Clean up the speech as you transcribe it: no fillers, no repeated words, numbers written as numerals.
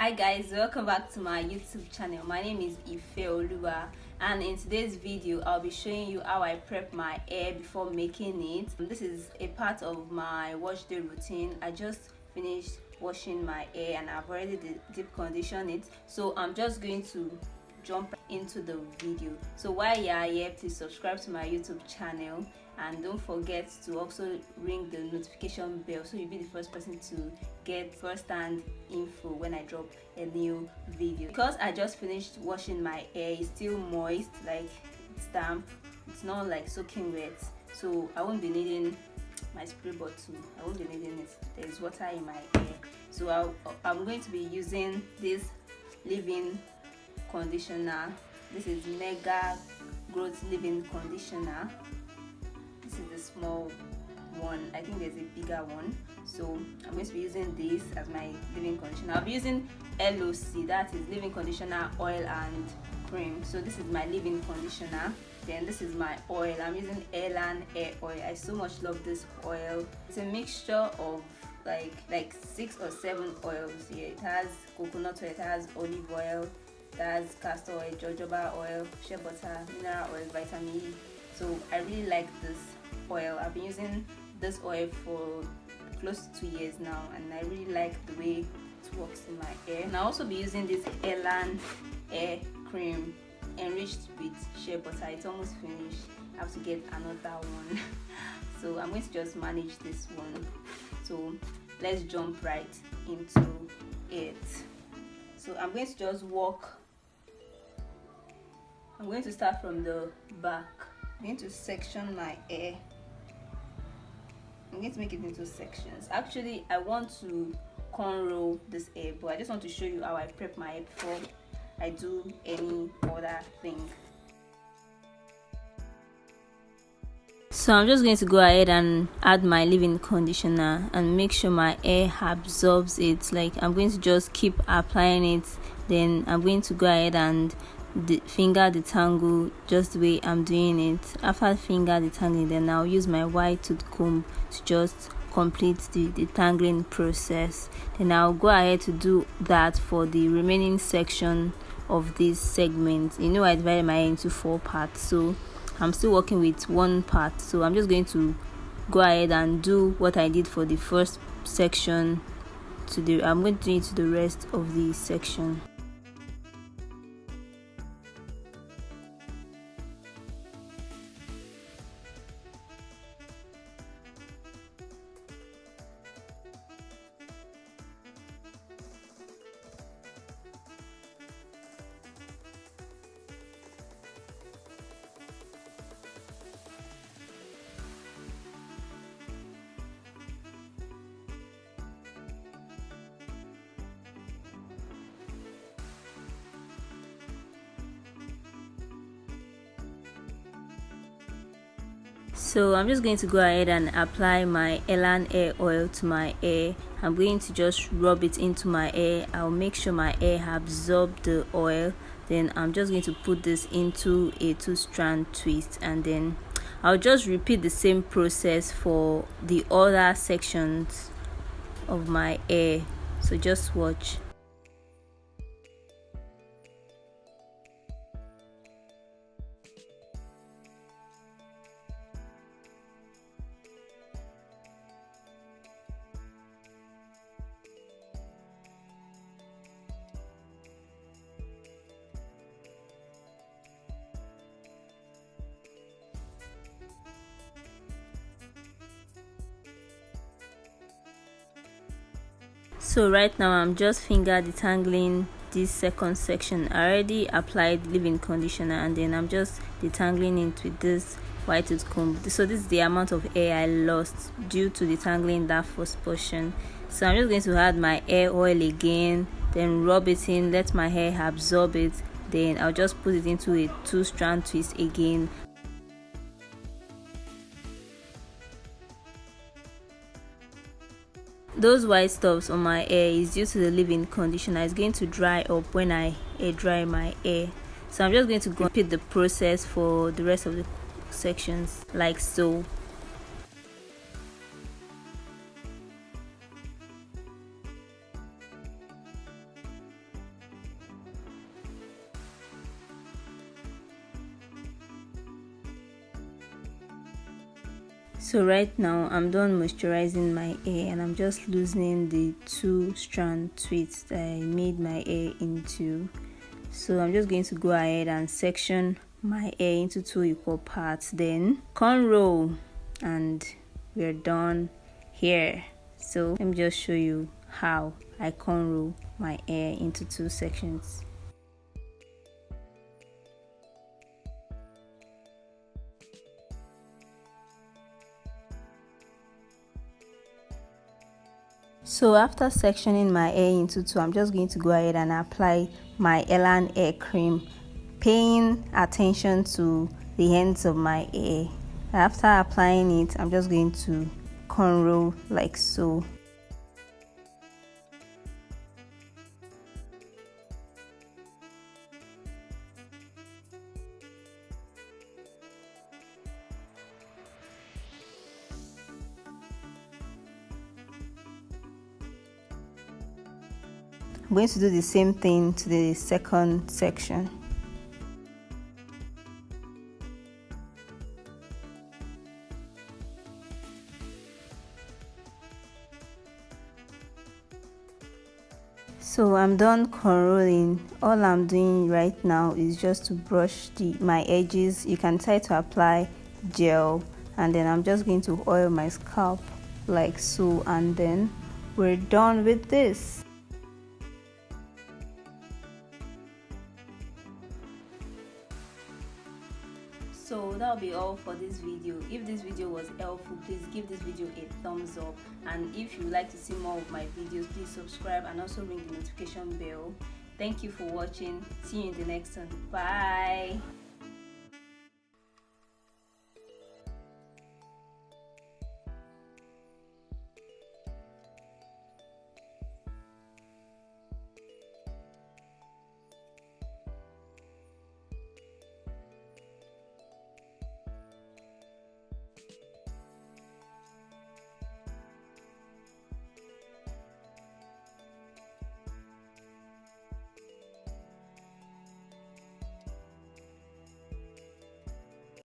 Hi guys, welcome back to my YouTube channel. My name is Oluwa, and in today's video I'll be showing you how I prep my hair before making it. This is a part of my wash day routine. I just finished washing my hair and I've already deep conditioned it, so I'm just going to jump into the video. So while you are here, please subscribe to my YouTube channel and don't forget to also ring the notification bell so you'll be the first person to get first-hand info when I drop a new video. Because I just finished washing my hair, it's still moist, like it's damp, it's not like soaking wet, so I won't be needing my spray bottle. I won't be needing it. There's water in my hair, so I'm going to be using this leave-in conditioner. This is Mega Growth Leave-in Conditioner. This is the small one. I think there's a bigger one, so I'm going to be using this as my leave-in conditioner. I'll be using LOC, that is leave-in conditioner, oil and cream. So this is my leave-in conditioner. Then this is my oil. I'm using Elan hair oil. I so much love this oil. It's a mixture of like 6 or 7 oils here. It has coconut oil, it has olive oil, it has castor oil, jojoba oil, shea butter, mineral oil, vitamin E. So I really like this oil. I've been using this oil for close to 2 years now, and I really like the way it works in my hair. And I'll also be using this Elan hair cream enriched with shea butter. It's almost finished. I have to get another one. So I'm going to just manage this one. So let's jump right into it. So I'm going to just walk. I'm going to start from the back. I'm going to section my hair. I'm going to make it into sections. Actually, I want to cornrow this hair, but I just want to show you how I prep my hair before I do any other thing. So I'm just going to go ahead and add my leave-in conditioner and make sure my hair absorbs it. Like, I'm going to just keep applying it, then I'm going to go ahead and finger detangle just the way I'm doing it. After finger detangling, then I'll use my wide tooth comb to just complete the detangling process. Then I'll go ahead to do that for the remaining section of this segment. You know, I divided my hair into 4 parts, so I'm still working with 1 part. So I'm just going to go ahead and do what I did for the first section I'm going to do it to the rest of the section. So I'm just going to go ahead and apply my Elan hair oil to my hair. I'm going to just rub it into my hair. I'll make sure my hair absorbs the oil. Then I'm just going to put this into a 2-strand twist, and then I'll just repeat the same process for the other sections of my hair. So just watch. So right now I'm just finger detangling this second section. I already applied leave-in conditioner, and then I'm just detangling it with this white tooth comb. So this is the amount of hair I lost due to detangling that first portion. So I'm just going to add my hair oil again, then rub it in, let my hair absorb it, then I'll just put it into a 2-strand twist again. Those white stuffs on my hair is due to the leave-in conditioner. It's going to dry up when I air dry my hair. So I'm just going to go repeat the process for the rest of the sections, like so. So right now I'm done moisturizing my hair and I'm just loosening the 2-strand twists that I made my hair into. So I'm just going to go ahead and section my hair into 2 equal parts, then cornrow, and we're done here. So let me just show you how I cornrow my hair into 2 sections. So after sectioning my hair into 2, I'm just going to go ahead and apply my Elan hair cream, paying attention to the ends of my hair. After applying it, I'm just going to cornrow like so. I'm going to do the same thing to the second section. So I'm done cornrowing. All I'm doing right now is just to brush my edges. You can try to apply gel, and then I'm just going to oil my scalp like so, and then we're done with this. So that'll be all for this video. If this video was helpful, please give this video a thumbs up, and if you would like to see more of my videos, please subscribe and also ring the notification bell. Thank you for watching. See you in the next one. Bye.